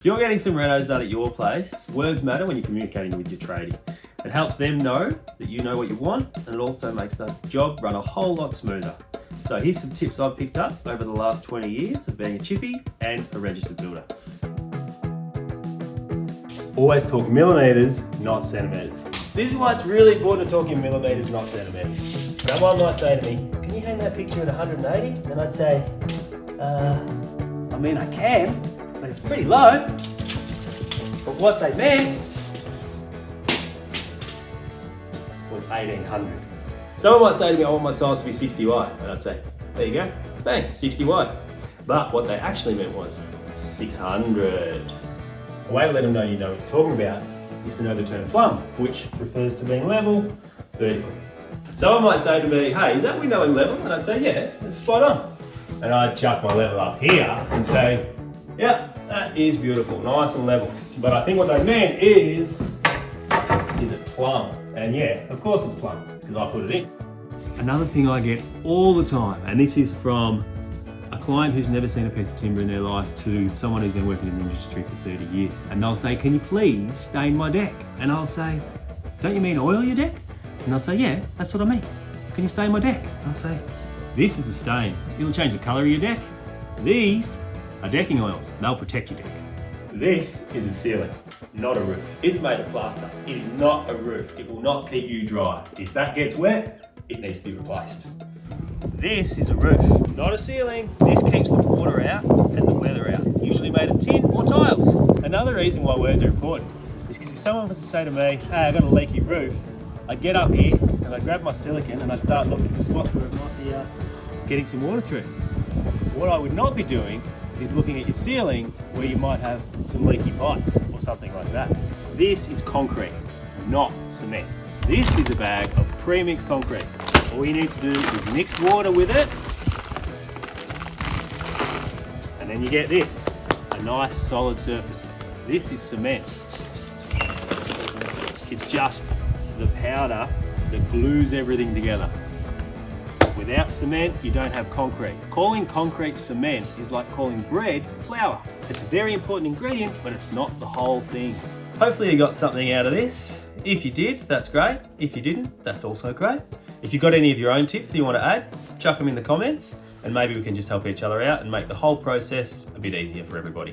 If you're getting some renos done at your place, words matter when you're communicating with your tradie. It helps them know that you know what you want, and it also makes the job run a whole lot smoother. So here's some tips I've picked up over the last 20 years of being a chippy and a registered builder. Always talk millimetres, not centimetres. This is why it's really important to talk in millimetres, not centimetres. Someone might say to me, "Can you hang that picture at 180?" And I'd say, I mean I can, but it's pretty low. But what they meant was 1800. Someone might say to me, "I want my tiles to be 60 wide." And I'd say, there you go, bang, 60 wide. But what they actually meant was 600. The way to let them know you know what you're talking about is to know the term plumb, which refers to being level, vertical. Someone might say to me, "Hey, is that window in level?" And I'd say, "Yeah, it's spot on." And I'd chuck my level up here and say, "Yeah, that is beautiful, nice and level." But I think what they meant is it plumb? And yeah, of course it's plumb, because I put it in. Another thing I get all the time, and this is from a client who's never seen a piece of timber in their life to someone who's been working in the industry for 30 years. And they'll say, "Can you please stain my deck?" And I'll say, "Don't you mean oil your deck?" And they'll say, "Yeah, that's what I mean. Can you stain my deck?" And I'll say, "This is a stain. It'll change the colour of your deck. These are decking oils. They'll protect your deck. This is a ceiling, not a roof. It's made of plaster. It is not a roof. It will not keep you dry. If that gets wet, it needs to be replaced. This is a roof, not a ceiling. This keeps the water out and the weather out, usually made of tin or tiles." Another reason why words are important is because if someone was to say to me, "Hey, I've got a leaky roof," I'd get up here and I'd grab my silicone and I'd start looking for spots where it might be getting some water through. What I would not be doing is looking at your ceiling where you might have some leaky pipes or something like that. This is concrete, not cement. This is a bag of pre-mixed concrete. All you need to do is mix water with it, and then you get this, a nice solid surface. This is cement. It's just the powder that glues everything together. Without cement, you don't have concrete. Calling concrete cement is like calling bread flour. It's a very important ingredient, but it's not the whole thing. Hopefully you got something out of this. If you did, that's great. If you didn't, that's also great. If you've got any of your own tips that you want to add, chuck them in the comments, and maybe we can just help each other out and make the whole process a bit easier for everybody.